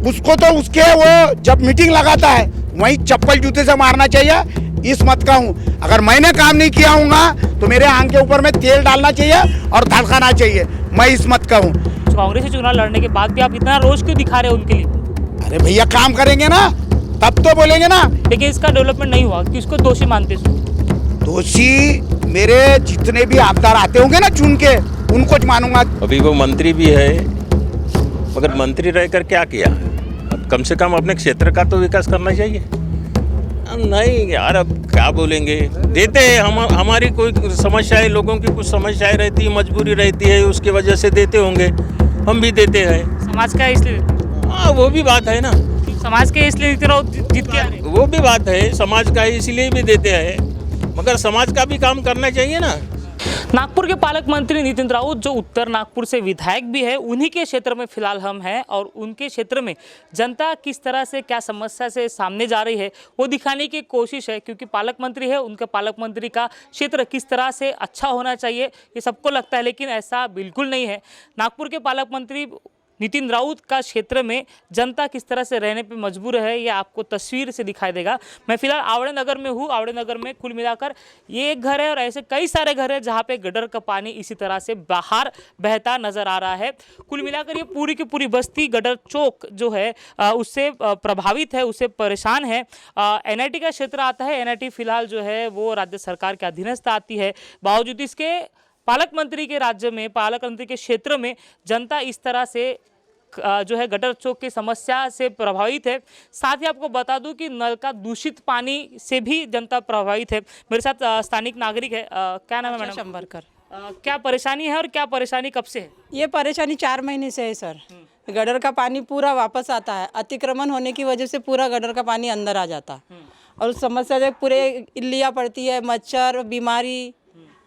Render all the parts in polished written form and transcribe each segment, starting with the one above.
उसको तो उसके वो जब मीटिंग लगाता है वहीं चप्पल जूते से मारना चाहिए। इस मत का हूँ, अगर मैंने काम नहीं किया हूँगा तो मेरे आंख के ऊपर में तेल डालना चाहिए और धड़काना चाहिए। मैं इस मत का हूँ। कांग्रेस से चुनाव लड़ने के बाद भी आप इतना रोष क्यों दिखा रहे हो उनके लिए? अरे भैया काम करेंगे ना तब तो बोलेंगे ना। लेकिन इसका डेवलपमेंट नहीं हुआ, किसको दोषी मानते हो? दोषी मेरे जितने भी आपदार आते होंगे ना चुन के, उनको मानूंगा। अभी वो मंत्री भी है, मगर मंत्री रहकर क्या किया? अब कम से कम अपने क्षेत्र का तो विकास करना चाहिए। अब नहीं यार, अब क्या बोलेंगे। देते हैं, हमारी कोई समस्याएं, लोगों की कुछ समस्याएं रहती है, मजबूरी रहती है, उसकी वजह से देते होंगे, हम भी देते हैं। समाज का है इसलिए? हाँ, वो भी बात है ना। समाज के इसलिए जीत के आ रहे? वो भी बात है, समाज का है इसलिए भी देते हैं, मगर समाज का भी काम करना चाहिए ना। नागपुर के पालक मंत्री नितिन राउत जो उत्तर नागपुर से विधायक भी है, उन्हीं के क्षेत्र में फिलहाल हम हैं और उनके क्षेत्र में जनता किस तरह से क्या समस्या से सामने जा रही है वो दिखाने की कोशिश है। क्योंकि पालक मंत्री है, उनके पालक मंत्री का क्षेत्र किस तरह से अच्छा होना चाहिए ये सबको लगता है, लेकिन ऐसा बिल्कुल नहीं है। नागपुर के पालक मंत्री नितिन राउत का क्षेत्र में जनता किस तरह से रहने पे मजबूर है ये आपको तस्वीर से दिखाई देगा। मैं फिलहाल आवड़े नगर में हूँ। आवड़े नगर में कुल मिलाकर ये एक घर है और ऐसे कई सारे घर हैं जहाँ पे गटर का पानी इसी तरह से बाहर बहता नजर आ रहा है। कुल मिलाकर ये पूरी की पूरी बस्ती गटर चौक जो है उससे प्रभावित है, उससे परेशान है। NIT का क्षेत्र आता है। NIT फिलहाल जो है वो राज्य सरकार के अधीनस्थ आती है। बावजूद इसके पालक मंत्री के राज्य में, पालक मंत्री के क्षेत्र में जनता इस तरह से जो है गटर चौक की समस्या से प्रभावित है। साथ ही आपको बता दूं कि नल का दूषित पानी से भी जनता प्रभावित है। मेरे साथ स्थानिक नागरिक है। क्या नाम है मैडम? शंबरकर। क्या परेशानी है और क्या परेशानी कब से है? ये परेशानी 4 महीने से है सर। गटर का पानी पूरा वापस आता है, अतिक्रमण होने की वजह से पूरा गटर का पानी अंदर आ जाता और उस समस्या से पूरे इल्लियाँ पड़ती है, मच्छर, बीमारी,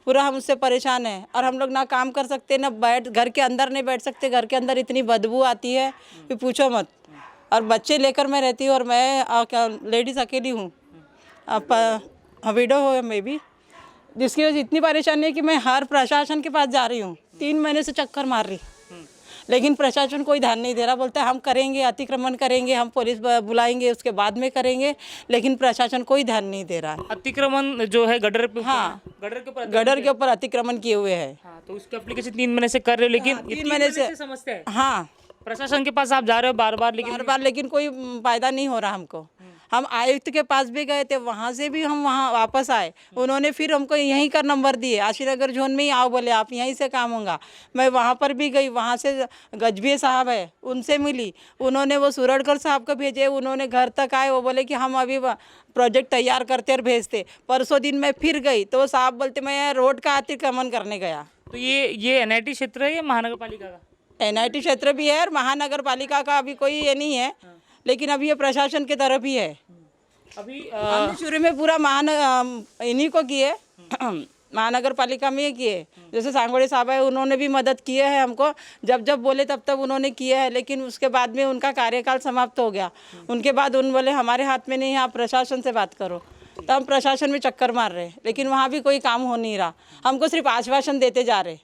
पूरा हम उससे परेशान हैं। और हम लोग ना काम कर सकते, ना घर के अंदर नहीं बैठ सकते। घर के अंदर इतनी बदबू आती है कि पूछो मत। और बच्चे लेकर मैं रहती हूँ और मैं लेडीज़ अकेली हूँ, विडो हो मैं भी, जिसकी वजह से इतनी परेशानी है कि मैं हर प्रशासन के पास जा रही हूँ। 3 महीने से चक्कर मार रही, लेकिन प्रशासन कोई ध्यान नहीं दे रहा। बोलता है हम करेंगे, अतिक्रमण करेंगे, हम पुलिस बुलाएंगे, उसके बाद में करेंगे, लेकिन प्रशासन कोई ध्यान नहीं दे रहा है। अतिक्रमण जो है गटर पे, हाँ, गटर के ऊपर अतिक्रमण किए हुए हैं। हाँ, तो उसकी एप्लीकेशन 3 महीने से कर रहे हो, लेकिन 3 महीने से समस्या है। हाँ, प्रशासन के पास आप जा रहे हो बार बार, लेकिन कोई फायदा नहीं हो रहा हमको। हम आयुक्त के पास भी गए थे, वहाँ से भी हम वहाँ वापस आए। उन्होंने फिर हमको यहीं का नंबर दिए, आशीनगर जोन में ही आओ, बोले आप यहीं से काम होगा। मैं वहाँ पर भी गई, वहाँ से गजबी साहब है उनसे मिली, उन्होंने वो सूरजगढ़ साहब को भेजे, उन्होंने घर तक आए, वो बोले कि हम अभी प्रोजेक्ट तैयार करते और भेजते। परसों दिन मैं फिर गई तो वो साहब बोलते मैं रोड का अतिक्रमण करने गया। तो ये NIT क्षेत्र है या महानगर पालिका का? NIT क्षेत्र भी है और महानगर पालिका का अभी कोई ये नहीं है, लेकिन अभी ये प्रशासन की तरफ ही है। अभी हमने शुरू में पूरा इन्हीं को किए, महानगर पालिका में किए। जैसे सांगोड़े साहब है, उन्होंने भी मदद किए है हमको, जब जब बोले तब तब उन्होंने किए है, लेकिन उसके बाद में उनका कार्यकाल समाप्त हो गया। उनके बाद उन बोले हमारे हाथ में नहीं है, आप प्रशासन से बात करो। तो हम प्रशासन में चक्कर मार रहे, लेकिन वहाँ भी कोई काम हो नहीं रहा। हमको सिर्फ आश्वासन देते जा रहे,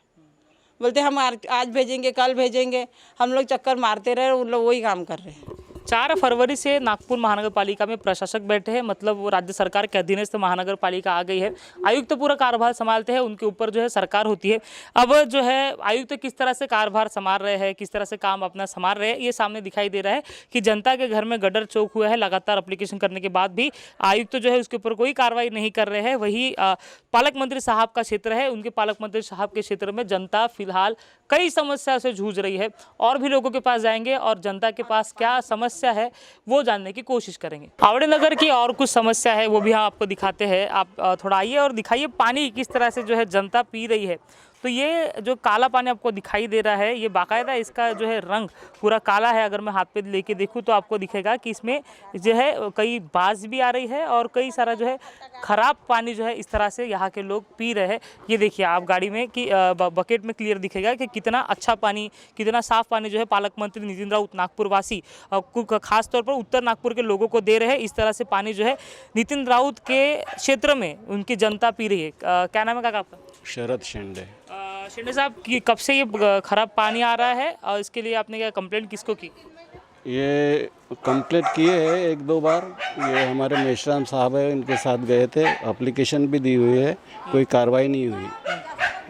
बोलते हम आज भेजेंगे, कल भेजेंगे। हम लोग चक्कर मारते रहे, उन लोग वही काम कर रहे हैं। 4 फरवरी से नागपुर महानगर पालिका में प्रशासक बैठे हैं, मतलब वो राज्य सरकार के अधीनस्थ महानगर पालिका आ गई है। आयुक्त पूरा कार्यभार संभालते हैं, उनके ऊपर जो है सरकार होती है। अब जो है आयुक्त किस तरह से कार्यभार संभाल रहे हैं, किस तरह से काम अपना संभाल रहे हैं, ये सामने दिखाई दे रहा है कि जनता के घर में गटर चौक हुआ है। लगातार एप्लीकेशन करने के बाद भी आयुक्त जो है उसके ऊपर कोई कार्रवाई नहीं कर रहे हैं। वही पालक मंत्री साहब का क्षेत्र है, उनके पालक मंत्री साहब के क्षेत्र में जनता फिलहाल कई समस्या से जूझ रही है। और भी लोगों के पास जाएंगे और जनता के पास क्या समस्या है वो जानने की कोशिश करेंगे। आवड़े नगर की और कुछ समस्या है वो भी हम आपको दिखाते हैं। आप थोड़ा आइए और दिखाइए पानी किस तरह से जो है जनता पी रही है। तो ये जो काला पानी आपको दिखाई दे रहा है, ये बाकायदा इसका जो है रंग पूरा काला है। अगर मैं हाथ पे लेके देखूँ तो आपको दिखेगा कि इसमें जो है कई बाज भी आ रही है और कई सारा जो है ख़राब पानी जो है इस तरह से यहाँ के लोग पी रहे हैं। ये देखिए आप गाड़ी में कि बकेट में क्लियर दिखेगा कि कितना अच्छा पानी, कितना साफ़ पानी जो है पालक मंत्री नितिन राउत नागपुर वासी खास तौर पर उत्तर नागपुर के लोगों को दे रहे हैं। इस तरह से पानी जो है नितिन राउत के क्षेत्र में उनकी जनता पी रही है। क्या नाम है काका आपका? शरद शेंडे। शेंडे साहब कि कब से ये खराब पानी आ रहा है और इसके लिए आपने क्या कंप्लेंट किसको की? ये कंप्लीट किए हैं एक दो बार। ये हमारे मेश्राम साहब है, इनके साथ गए थे, एप्लीकेशन भी दी हुई है, कोई कार्रवाई नहीं हुई।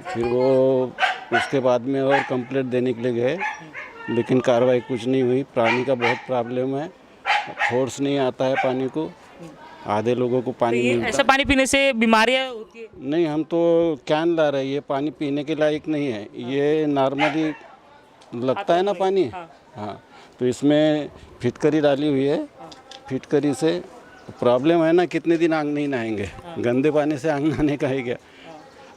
फिर वो उसके बाद में और कंप्लीट देने के लिए गए, लेकिन कार्रवाई कुछ नहीं हुई। पानी का बहुत प्रॉब्लम है, फोर्स नहीं आता है पानी को, आधे लोगों को पानी ये मिलता ऐसा पानी पीने से बीमारियां होती है। नहीं। हम तो कैन ला रहे हैं, ये पानी पीने के लायक नहीं है। ये नॉर्मली लगता है ना पानी। हाँ, तो इसमें फिटकरी डाली हुई है। फिटकरी से प्रॉब्लम है ना, कितने दिन आग नहीं नहाएंगे, गंदे पानी से आग नहाने का है क्या।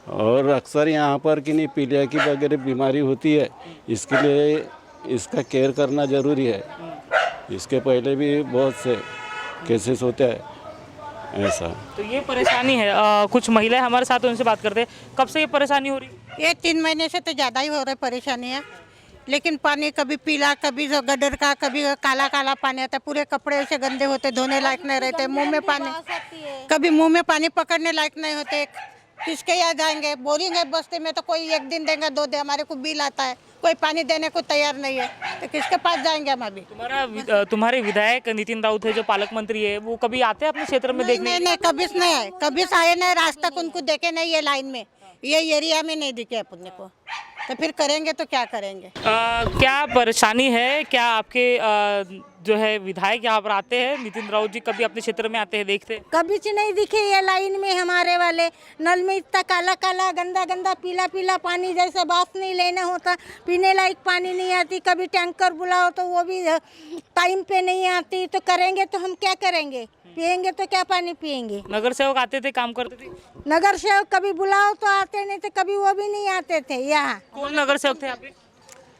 और अक्सर यहाँ पर कि नहीं पीलिया की वगैरह बीमारी होती है, इसके लिए इसका केयर करना ज़रूरी है। इसके पहले भी बहुत से केसेस होते हैं ऐसा। तो ये परेशानी है। कुछ महिलाएं हमारे साथ, उनसे बात करते हैं। कब से ये परेशानी हो रही है? ये 3 महीने से तो ज़्यादा ही हो रहा है परेशानी है। लेकिन पानी कभी पीला, कभी जो गडर का, कभी काला काला पानी आता है। पूरे कपड़े ऐसे गंदे होते, धोने लायक नहीं रहते। मुंह में पानी, कभी मुंह में पानी पकड़ने लायक नहीं होते। किसके यहाँ जाएंगे? बोरिंग है बस्ती में, तो कोई 1 दिन देगा 2 दिन, हमारे को बिल आता है, कोई पानी देने को तैयार नहीं है, तो किसके पास जाएंगे हम अभी? तुम्हारे विधायक नितिन राउत है जो पालक मंत्री है, वो कभी आते हैं अपने क्षेत्र में देखने? नहीं, कभी नहीं आए, कभी आए नहीं। आज तक उनको देखे नहीं, ये लाइन में, ये एरिया में नहीं दिखे अपने को। तो फिर करेंगे तो क्या करेंगे? क्या परेशानी है? क्या आपके जो है विधायक यहाँ पर आते हैं, नितिन राउत जी कभी अपने क्षेत्र में आते हैं, देखते हैं? कभी से नहीं दिखे ये लाइन में। हमारे वाले नल में इतना काला काला गंदा गंदा पीला पीला पानी, जैसे बास नहीं लेना होता, पीने लायक पानी नहीं आती। कभी टैंकर बुलाओ तो वो भी टाइम पे नहीं आती। तो करेंगे तो हम क्या करेंगे? पियेंगे तो क्या पानी पियेंगे? नगर सेवक आते थे, काम करते थे? नगर सेवक कभी बुलाओ तो आते नहीं थे, कभी वो भी नहीं आते थे यहाँ। कौन नगर सेवक थे यहाँ पे?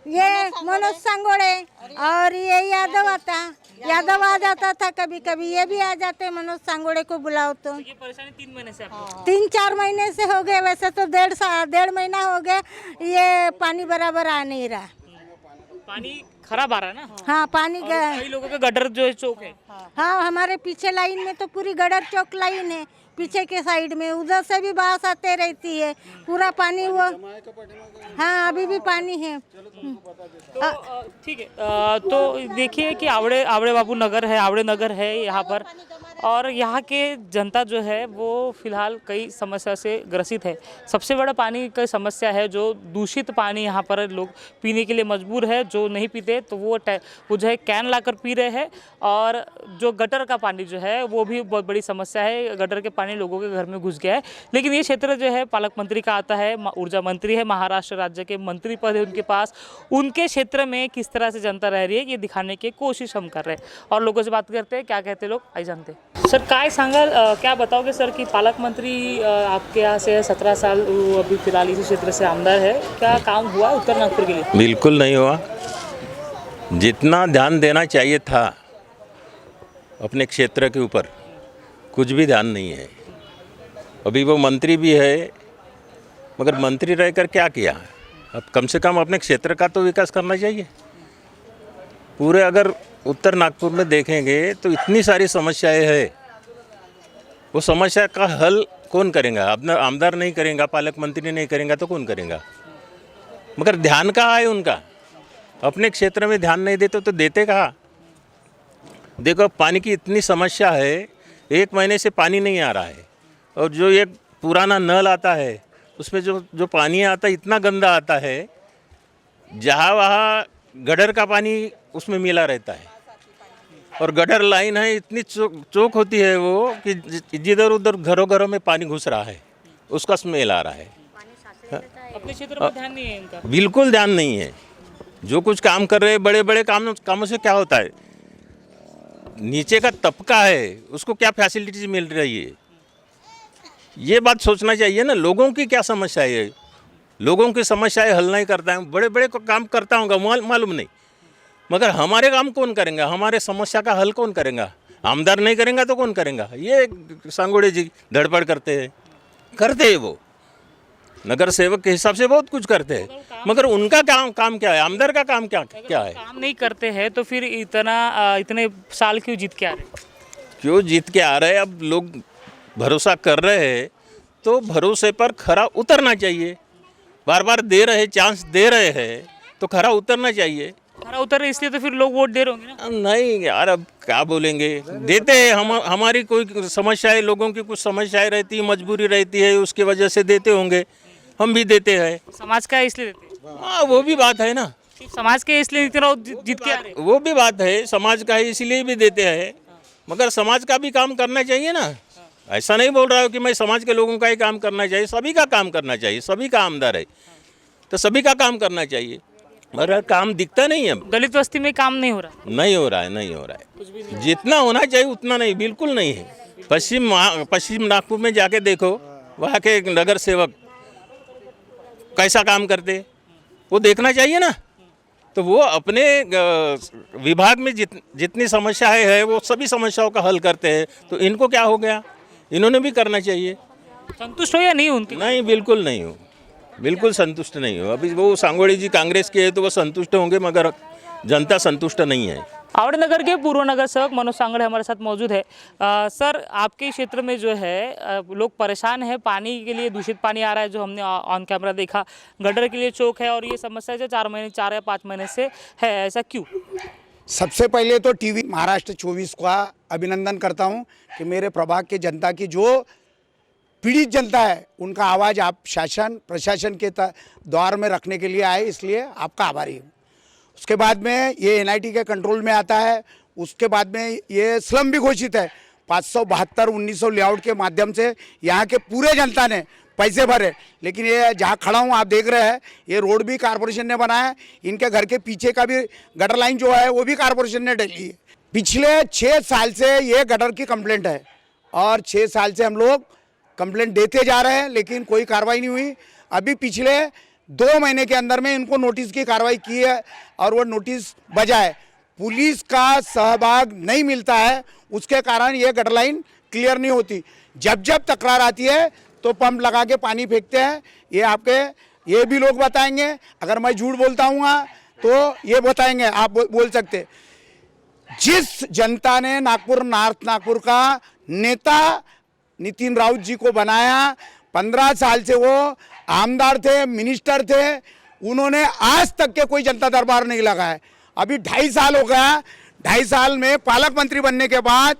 ये मनोज सांगोड़े और ये यादव आता, यादव आ जाता था कभी कभी, ये भी आ जाते मनोज सांगोड़े को बुलाओ तो। ये परेशानी 3 महीने से आपको? 3-4 महीने से हो गए, वैसे तो 1.5 महीना हो गया ये पानी बराबर आ नहीं रहा। पानी खराब आ रहा है ना? हाँ, पानी कई लोगों के गटर जो है चौक है। हाँ, हमारे पीछे लाइन में तो पूरी गडर चौक लाइन है, पीछे के साइड में, उधर से भी बास आते रहती है, पूरा पानी वो। हाँ, अभी भी पानी है। तो ठीक है। तो देखिए कि आवड़े बाबू नगर है, आवड़े नगर है यहाँ पर, और यहाँ के जनता जो है वो फिलहाल कई समस्या से ग्रसित है। सबसे बड़ा पानी की समस्या है, जो दूषित पानी यहाँ पर लोग पीने के लिए मजबूर है। जो नहीं पीते तो वो जो है कैन लाकर पी रहे हैं। और जो गटर का पानी जो है वो भी बहुत बड़ी समस्या है। गटर के पानी लोगों के घर में घुस गया है। लेकिन ये क्षेत्र जो है पालक मंत्री का आता है, ऊर्जा मंत्री है, महाराष्ट्र राज्य के मंत्री पद है उनके पास। उनके क्षेत्र में किस तरह से जनता रह रही है ये दिखाने की कोशिश हम कर रहे हैं, और लोगों से बात करते हैं क्या कहते हैं लोग, आई जानते हैं। सर काय सांगाल, क्या बताओगे सर कि पालक मंत्री आपके यहाँ से 17 साल, वो अभी फिलहाल इसी क्षेत्र से आमदार है, क्या काम हुआ उत्तर नागपुर के लिए? बिल्कुल नहीं हुआ। जितना ध्यान देना चाहिए था अपने क्षेत्र के ऊपर, कुछ भी ध्यान नहीं है। अभी वो मंत्री भी है, मगर मंत्री रहकर क्या किया? अब कम से कम अपने क्षेत्र का तो विकास करना चाहिए। पूरे अगर उत्तर नागपुर में देखेंगे तो इतनी सारी समस्याएं हैं, वो समस्या का हल कौन करेगा? अपना आमदार नहीं करेगा, पालक मंत्री नहीं करेगा तो कौन करेगा? मगर ध्यान कहाँ है उनका? अपने क्षेत्र में ध्यान नहीं देते तो देते कहाँ? देखो, पानी की इतनी समस्या है, 1 महीने से पानी नहीं आ रहा है। और जो एक पुराना नल आता है उसमें जो पानी आता है इतना गंदा आता है, जहाँ वहाँ गटर का पानी उसमें मिला रहता है। और गटर लाइन है, इतनी चौक होती है वो कि जिधर उधर घरों में पानी घुस रहा है, उसका स्मेल आ रहा है। अपने क्षेत्र में ध्यान नहीं है इनका, बिल्कुल ध्यान नहीं है। जो कुछ काम कर रहे हैं, बड़े बड़े कामों से क्या होता है? नीचे का तबका है उसको क्या फैसिलिटीज मिल रही है, ये बात सोचना चाहिए ना। लोगों की क्या समस्या है? लोगों की समस्याएं हल नहीं करता है। बड़े बड़े काम करता होगा मालूम नहीं, मगर हमारे काम कौन करेंगे? हमारे समस्या का हल कौन करेगा? आमदार नहीं करेंगे तो कौन करेगा? ये सांगोड़े जी धड़पड़ करते हैं वो नगर सेवक के हिसाब से बहुत कुछ करते हैं, मगर उनका काम क्या है? आमदार का काम क्या है? काम नहीं करते हैं तो फिर इतने साल क्यों जीत के आ रहे हैं? अब लोग भरोसा कर रहे हैं तो भरोसे पर खरा उतरना चाहिए। बार बार चांस दे रहे हैं तो खरा उतरना चाहिए। खरा उतर रहे इसलिए तो फिर लोग वोट दे रहे होंगे ना। अब नहीं यार, अब क्या बोलेंगे, देते हैं। हमारी कोई समस्याएं, लोगों की कुछ समस्याएं रहती है, मजबूरी रहती है, उसकी वजह से देते होंगे, हम भी देते हैं। समाज का है इसलिए देते हैं। हाँ, वो भी बात है ना, सिर्फ समाज के इसलिए नितिन राउत जीत के आ रहे हैं। वो भी बात है, समाज का है इसीलिए भी देते हैं, मगर समाज का भी काम करना चाहिए ना। ऐसा नहीं बोल रहा हूँ कि मैं समाज के लोगों का ही काम करना चाहिए, सभी का काम करना चाहिए, सभी का आमदार है तो सभी का काम करना चाहिए, मगर काम दिखता नहीं है। दलित बस्ती में काम नहीं हो रहा। नहीं हो रहा है, नहीं हो रहा है, जितना होना चाहिए उतना नहीं, बिल्कुल नहीं है। पश्चिम नागपुर में जाके देखो, वहाँ के नगर सेवक कैसा काम करते, वो देखना चाहिए ना। तो वो अपने विभाग में जितनी समस्याएं है वो सभी समस्याओं का हल करते हैं, तो इनको क्या हो गया, इन्होंने भी करना चाहिए। संतुष्ट हो या नहीं उनके? नहीं, बिल्कुल नहीं हो, बिल्कुल संतुष्ट नहीं हो। अभी वो सांगोड़ी जी कांग्रेस के है तो वो संतुष्ट होंगे, मगर जनता संतुष्ट नहीं है। आवड़ी नगर के पूर्व नगर सेवक मनोज सांगड़े हमारे साथ मौजूद है। सर, आपके क्षेत्र में जो है लोग परेशान हैं, पानी के लिए दूषित पानी आ रहा है, जो हमने ऑन कैमरा देखा, गटर के लिए चौक है, और ये समस्या जो 4 या 5 महीने से है, ऐसा क्यों? सबसे पहले तो टीवी महाराष्ट्र 24 का अभिनंदन करता हूं कि मेरे प्रभाग के जनता की जो पीड़ित जनता है उनका आवाज़ आप शासन प्रशासन के द्वार में रखने के लिए आए, इसलिए आपका आभारी हूँ। उसके बाद में ये एनआईटी के कंट्रोल में आता है, उसके बाद में ये स्लम भी घोषित है। 572 1900 लेआउट के माध्यम से यहाँ के पूरे जनता ने पैसे भरे, लेकिन ये जहाँ खड़ा हूँ आप देख रहे हैं, ये रोड भी कारपोरेशन ने बनाया है, इनके घर के पीछे का भी गटर लाइन जो है वो भी कारपोरेशन ने डाली है। पिछले 6 साल से ये गटर की कंप्लेंट है और 6 साल से हम लोग कंप्लेंट देते जा रहे हैं, लेकिन कोई कार्रवाई नहीं हुई। अभी पिछले 2 महीने के अंदर में इनको नोटिस की कार्रवाई की है और वो नोटिस बजाय पुलिस का सहभाग नहीं मिलता है, उसके कारण ये गटर लाइन क्लियर नहीं होती। जब जब तकरार आती है तो पंप लगा के पानी फेंकते हैं। ये आपके ये भी लोग बताएंगे, अगर मैं झूठ बोलता हूँ तो ये बताएंगे, आप बोल सकते। जिस जनता ने नागपुर नॉर्थ नागपुर का नेता नितिन राउत जी को बनाया, 15 साल से वो आमदार थे, मिनिस्टर थे, उन्होंने आज तक के कोई जनता दरबार नहीं लगाया। अभी 2.5 साल हो गया, 2.5 साल में पालक मंत्री बनने के बाद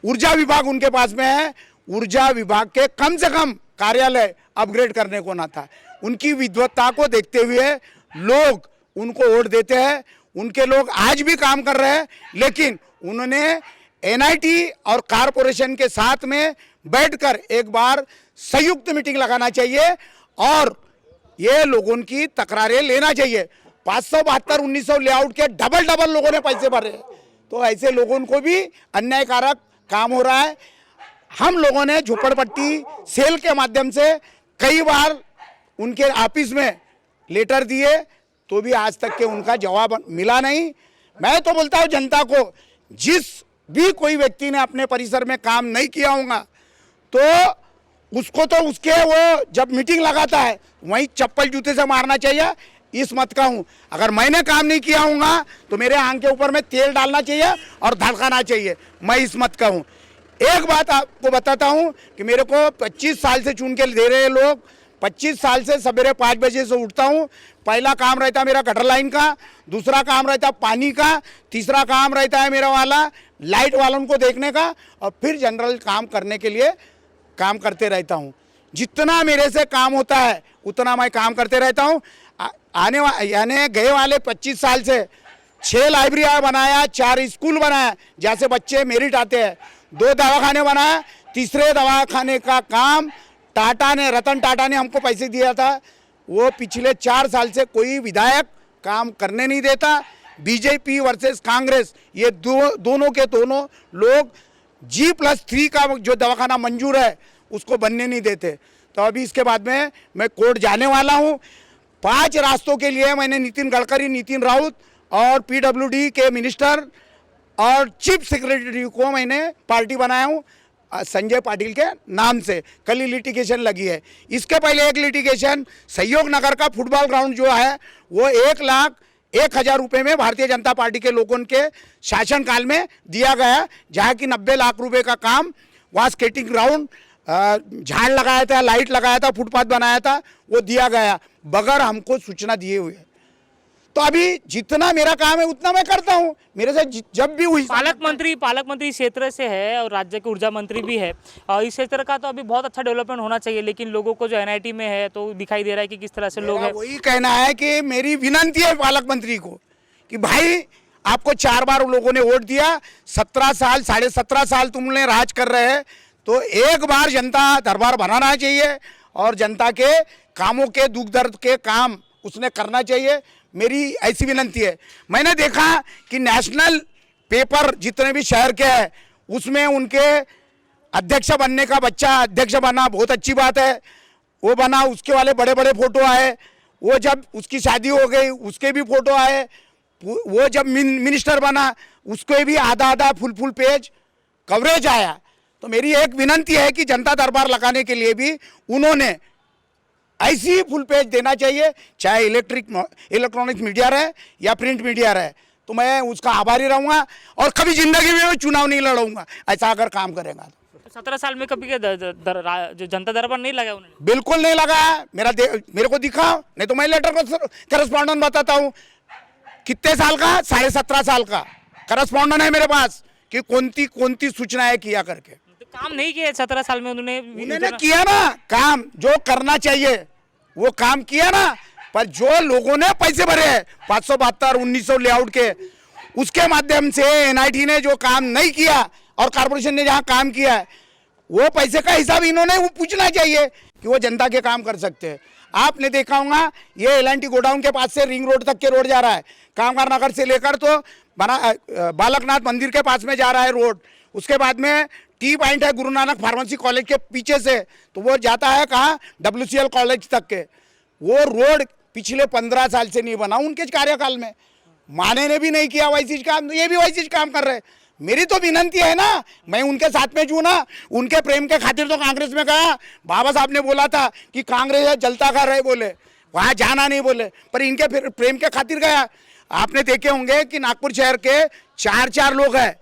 ऊर्जा विभाग उनके पास में है, ऊर्जा विभाग के कम से कम कार्यालय अपग्रेड करने को ना था। उनकी विद्वत्ता को देखते हुए लोग उनको वोट देते हैं, उनके लोग आज भी काम कर रहे हैं, लेकिन उन्होंने एनआईटी और कारपोरेशन के साथ में बैठकर एक बार संयुक्त मीटिंग लगाना चाहिए और ये लोगों की तकरारें लेना चाहिए। 572 1900 लेआउट के डबल लोगों ने पैसे भरे, तो ऐसे लोगों को भी अन्यायकारक काम हो रहा है। हम लोगों ने झोपड़पट्टी सेल के माध्यम से कई बार उनके ऑफिस में लेटर दिए, तो भी आज तक के उनका जवाब मिला नहीं। मैं तो बोलता हूँ जनता को, जिस भी कोई व्यक्ति ने अपने परिसर में काम नहीं किया होगा तो उसको तो उसके वो जब मीटिंग लगाता है वहीं चप्पल जूते से मारना चाहिए। इस मत का हूँ, अगर मैंने काम नहीं किया होगा तो मेरे आंख के ऊपर में तेल डालना चाहिए और धड़काना चाहिए। मैं इस मत का हूँ। एक बात आपको बताता हूँ कि मेरे को 25 साल से चुन के दे रहे लोग, 25 साल से सवेरे 5 बजे से उठता हूँ। पहला काम रहता है मेरा गटर लाइन का, दूसरा काम रहता है पानी का, तीसरा काम रहता है मेरा वाला लाइट वालों को देखने का, और फिर जनरल काम करने के लिए काम करते रहता हूँ। जितना मेरे से काम होता है उतना मैं काम करते रहता हूँ। यानी गए वाले 25 साल से 6 लाइब्रेरी बनाया, 4 स्कूल बनाया जैसे बच्चे मेरिट आते हैं, 2 दवाखाने बनाया। तीसरे दवाखाने का काम टाटा ने, रतन टाटा ने हमको पैसे दिया था, वो पिछले 4 साल से कोई विधायक काम करने नहीं देता। बीजेपी वर्सेस कांग्रेस, ये दोनों के दोनों लोग G+3 का जो दवाखाना मंजूर है उसको बनने नहीं देते। तो अभी इसके बाद में मैं कोर्ट जाने वाला हूँ। 5 रास्तों के लिए मैंने नितिन गडकरी, नितिन राउत और PWD के मिनिस्टर और चीफ सेक्रेटरी को मैंने पार्टी बनाया हूँ संजय पाटिल के नाम से। कल ही लिटिगेशन लगी है। इसके पहले एक लिटिगेशन सहयोग नगर का फुटबॉल ग्राउंड जो है वो 1,01,000 रुपये में भारतीय जनता पार्टी के लोगों के शासनकाल में दिया गया, जहाँ की 90 लाख रुपए का काम, वहाँ स्केटिंग ग्राउंड, झाड़ लगाया था, लाइट लगाया था, फुटपाथ बनाया था, वो दिया गया बगैर हमको सूचना दिए हुए। तो अभी जितना मेरा काम है उतना मैं करता हूँ। मेरे से जब भी हुई पालक मंत्री क्षेत्र से है और राज्य के ऊर्जा मंत्री भी है, और इस क्षेत्र का तो अभी बहुत अच्छा डेवलपमेंट होना चाहिए, लेकिन लोगों को जो एनआईटी में है तो दिखाई दे रहा है कि किस तरह से लोग मेरा हैं। वही कहना है कि मेरी विनंती है पालक मंत्री को कि भाई आपको 4 बार लोगों ने वोट दिया, 17 साल 17.5 साल तुमने राज कर रहे हैं, तो एक बार जनता दरबार बनाना चाहिए और जनता के कामों के दुख दर्द के काम उसने करना चाहिए। मेरी ऐसी विनंती है। मैंने देखा कि नेशनल पेपर जितने भी शहर के हैं उसमें उनके अध्यक्ष बनने का बच्चा अध्यक्ष बना, बहुत अच्छी बात है, वो बना, उसके वाले बड़े बड़े फोटो आए, वो जब उसकी शादी हो गई उसके भी फोटो आए, वो जब मिनिस्टर बना उसके भी आधा फुल पेज कवरेज आया। तो मेरी एक विनंती है कि जनता दरबार लगाने के लिए भी उन्होंने ऐसी ही फुल पेज देना चाहिए, चाहे इलेक्ट्रॉनिक मीडिया रहे या प्रिंट मीडिया रहे। तो मैं उसका आभारी रहूँगा और कभी जिंदगी में मैं चुनाव नहीं लड़ूंगा ऐसा अगर काम करेगा तो। 17 साल में कभी जो जनता दरबार नहीं लगा उन्होंने? बिल्कुल नहीं लगा। मेरे को दिखाओ, नहीं तो मैं लेटर करस्पॉन्डेंट बताता हूँ। कितने साल का? 17.5 साल का करस्पॉन्डेंट है मेरे पास कि कौन सूचनाएं किया करके। तो काम नहीं किया 17 साल में उन्होंने किया ना काम, जो करना चाहिए वो काम किया ना। पर जो लोगों ने पैसे भरे हैं 572 1900 लेआउट के, उसके माध्यम से एनआईटी ने जो काम नहीं किया और कॉर्पोरेशन ने जहां काम किया है वो पैसे का हिसाब इन्होंने वो पूछना चाहिए कि वो जनता के काम कर सकते हैं। आपने देखा होगा ये एल&टी गोडाउन के पास से रिंग रोड तक के रोड जा रहा है, कामगार नगर से लेकर तो बालकनाथ मंदिर के पास में जा रहा है रोड। उसके बाद में टी पॉइंट है गुरु नानक फार्मेसी कॉलेज के पीछे से, तो वो जाता है कहाँ? WCL कॉलेज तक के। वो रोड पिछले 15 साल से नहीं बना उनके कार्यकाल में, माने ने भी नहीं किया वैसी काम, ये भी वैसी काम कर रहे। मेरी तो विनंती है ना, मैं उनके साथ में ना, उनके प्रेम के खातिर तो कांग्रेस में गया। बाबा साहब ने बोला था कि कांग्रेस है जलता का रहे, बोले वहाँ जाना नहीं बोले, पर इनके फिर प्रेम के खातिर गया। आपने देखे होंगे कि नागपुर शहर के 4 लोग हैं।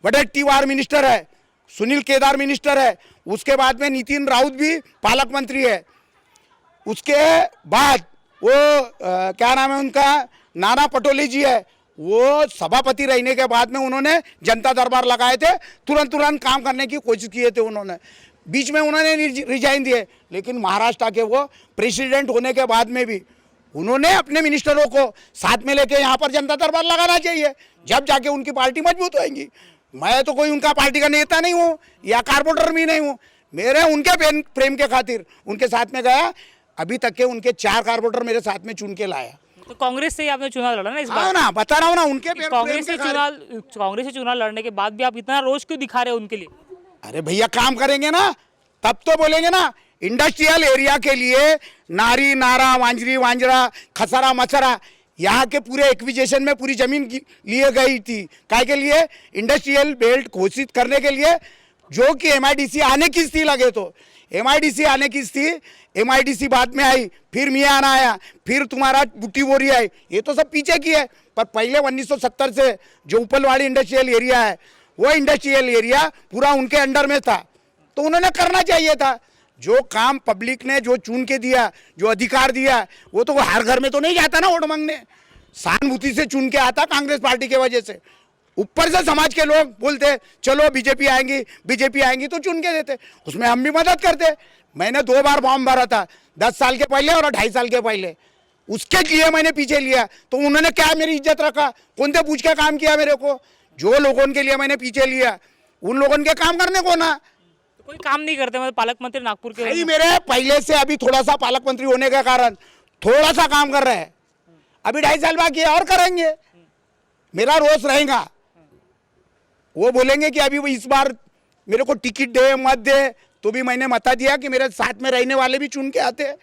वडेट्टीवार मिनिस्टर है, सुनील केदार मिनिस्टर है, उसके बाद में नितिन राउत भी पालक मंत्री है, उसके बाद वो क्या नाम है उनका, नाना पटोले जी है, वो सभापति रहने के बाद में उन्होंने जनता दरबार लगाए थे, तुरंत काम करने की कोशिश किए थे उन्होंने। बीच में उन्होंने रिजाइन दिए, लेकिन महाराष्ट्र के वो प्रेसिडेंट होने के बाद में भी उन्होंने अपने मिनिस्टरों को साथ में लेके यहाँ पर जनता दरबार लगाना चाहिए, जब जाके उनकी पार्टी मजबूत होएगी। मैं तो कोई उनका पार्टी का नेता नहीं हूँ या कारपोरेटर भी नहीं हूँ, मेरे उनके प्रेम के खातिर उनके साथ में गया। अभी तक के उनके 4 कारपोरेटर मेरे साथ में चुन के लाया। तो कांग्रेस से ही आपने चुनाव लड़ा ना इस बार? ना बता रहा हूँ ना, उनके कांग्रेस से चुनाव लड़ने के बाद भी आप इतना रोष क्यों दिखा रहे हो उनके लिए? अरे भैया काम करेंगे ना तब तो बोलेंगे ना। इंडस्ट्रियल एरिया के लिए नारी नारा वांजरी वांजरा खसरा मचरा यहाँ के पूरे एक्विजेशन में पूरी जमीन लिए गई थी, काय के लिए? इंडस्ट्रियल बेल्ट घोषित करने के लिए, जो कि MIDC आने की थी। लगे तो MIDC आने की थी, MIDC बाद में आई, फिर मियान आया, फिर तुम्हारा बुट्टी बोरी आई, ये तो सब पीछे की है। पर पहले 1970 से जो उपलवाड़ी इंडस्ट्रियल एरिया है वो इंडस्ट्रियल एरिया पूरा उनके अंडर में था, तो उन्होंने करना चाहिए था। जो काम पब्लिक ने जो चुन के दिया, जो अधिकार दिया, वो तो हर घर में तो नहीं जाता ना वोट मांगने, सहानुभूति से चुन के आता कांग्रेस पार्टी की वजह से। ऊपर से समाज के लोग बोलते चलो बीजेपी आएंगी तो चुन के देते, उसमें हम भी मदद करते। मैंने 2 बार फॉर्म भरा था, 10 साल के पहले और 2.5 साल के पहले, उसके लिए मैंने पीछे लिया। तो उन्होंने क्या मेरी इज्जत रखा? कौन से पूछ के काम किया मेरे को? जो लोगों के लिए मैंने पीछे लिया उन लोगों के काम करने को ना। तो कोई काम नहीं करते मतलब पालक मंत्री नागपुर के? नहीं, मेरे पहले से अभी थोड़ा सा पालक मंत्री होने के कारण थोड़ा सा काम कर रहे हैं, अभी 2.5 साल बाकी है और करेंगे। मेरा रोष रहेगा, वो बोलेंगे कि अभी वो इस बार मेरे को टिकट दे मत दे, तो भी मैंने मता दिया कि मेरे साथ में रहने वाले भी चुन के आते।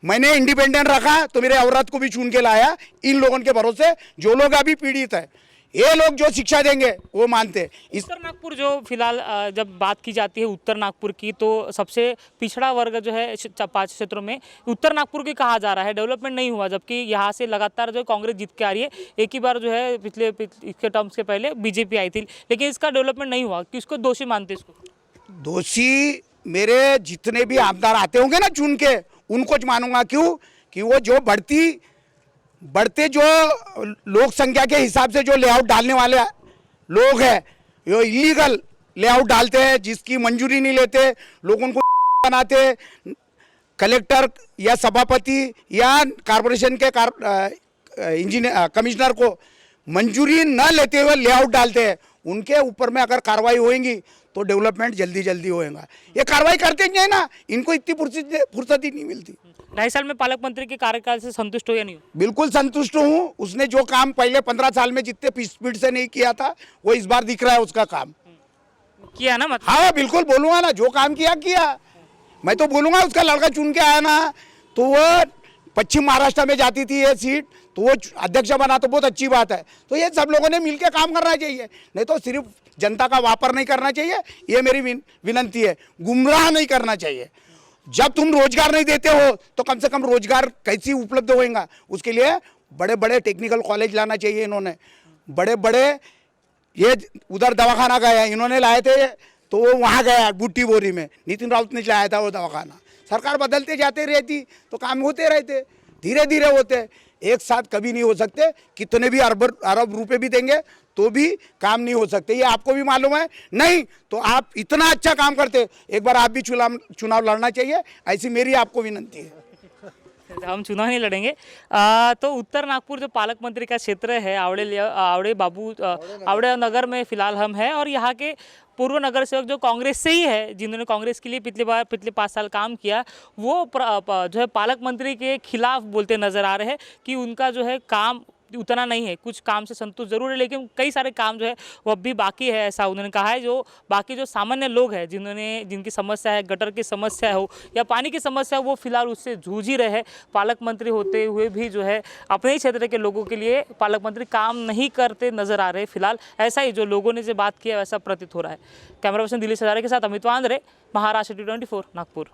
मैंने इंडिपेंडेंट रखा तो मेरे औरत को भी चुन के लाया, इन लोगों के भरोसे जो लोग अभी पीड़ित है, ये लोग जो शिक्षा देंगे वो मानते। उत्तर नागपुर जो फिलहाल जब बात की जाती है उत्तर नागपुर की, तो सबसे पिछड़ा वर्ग जो है 5 क्षेत्रों में उत्तर नागपुर के कहा जा रहा है। डेवलपमेंट नहीं हुआ, जबकि यहाँ से लगातार जो कांग्रेस जीत के आ रही है। एक ही बार जो है इसके टर्म्स के पहले बीजेपी आई थी, लेकिन इसका डेवलपमेंट नहीं हुआ। किसको दोषी मानते इसको? दोषी मेरे जितने भी आमदार आते होंगे ना चुन के, उनको ज मानूंगा। क्यों कि वो जो बढ़ती बढ़ते जो लोक संख्या के हिसाब से जो लेआउट डालने वाले लोग हैं, जो इलीगल लेआउट डालते हैं, जिसकी मंजूरी नहीं लेते, लोगों को बनाते, कलेक्टर या सभापति या कॉरपोरेशन के इंजीनियर कमिश्नर को मंजूरी न लेते हुए लेआउट डालते हैं, उनके ऊपर में अगर कार्रवाई होएगी तो डेवलपमेंट जल्दी जल्दी होएगा। ये कार्रवाई करते नहीं है ना, इनको इतनी फुर्सत ही नहीं मिलती। 2.5 साल में पालक मंत्री के कार्यकाल से संतुष्ट हो या नहीं हो? बिल्कुल संतुष्ट हूँ। उसने जो काम पहले 15 साल में जितने स्पीड से नहीं किया था, वो इस बार दिख रहा है उसका काम किया ना, मतलब हाँ बिल्कुल बोलूँगा ना, जो काम किया किया। मैं तो बोलूँगा उसका लड़का चुन के आया ना, तो वो पश्चिम महाराष्ट्र में जाती थी ये सीट, तो वो अध्यक्ष बना तो बहुत अच्छी बात है। तो ये सब लोगों ने मिलकर काम करना चाहिए, नहीं तो सिर्फ जनता का वापर नहीं करना चाहिए। ये मेरी विनती है, गुमराह नहीं करना चाहिए। जब तुम रोजगार नहीं देते हो तो कम से कम रोजगार कैसी उपलब्ध होएगा, उसके लिए बड़े बड़े टेक्निकल कॉलेज लाना चाहिए। इन्होंने बड़े बड़े, ये उधर दवाखाना गया, इन्होंने लाए थे तो वो वहाँ गया बुट्टी बोरी में, नितिन राउत ने लाया था वो दवाखाना। सरकार बदलते जाते रहती तो काम होते रहते, धीरे धीरे होते, एक साथ कभी नहीं हो सकते। कितने भी अरब रुपए भी देंगे तो भी काम नहीं हो सकते, ये आपको भी मालूम है। नहीं तो आप इतना अच्छा काम करते, एक बार आप भी चुनाव लड़ना चाहिए, ऐसी मेरी आपको विनती है। हम चुनाव नहीं लड़ेंगे। तो उत्तर नागपुर जो पालक मंत्री का क्षेत्र है, आवड़े नगर में फिलहाल हम हैं, और यहाँ के पूर्व नगर सेवक जो कांग्रेस से ही है, जिन्होंने कांग्रेस के लिए पिछले 5 साल काम किया, वो जो है पालक मंत्री के खिलाफ बोलते नजर आ रहे हैं कि उनका जो है काम उतना नहीं है। कुछ काम से संतुष्ट जरूर है, लेकिन कई सारे काम जो है वो अब भी बाकी है, ऐसा उन्होंने कहा है। जो बाकी जो सामान्य लोग हैं, जिनकी समस्या है, गटर की समस्या हो या पानी की समस्या हो, वो फिलहाल उससे जूझ ही रहे हैं। पालक मंत्री होते हुए भी जो है अपने ही क्षेत्र के लोगों के लिए पालक मंत्री काम नहीं करते नजर आ रहे फिलहाल। ऐसा ही जो लोगों ने जो बात किया वैसा प्रतीत हो रहा है। कैमरा पर्सन दिलीप सजारे के साथ अमित वांद्रे, महाराष्ट्र T24 नागपुर।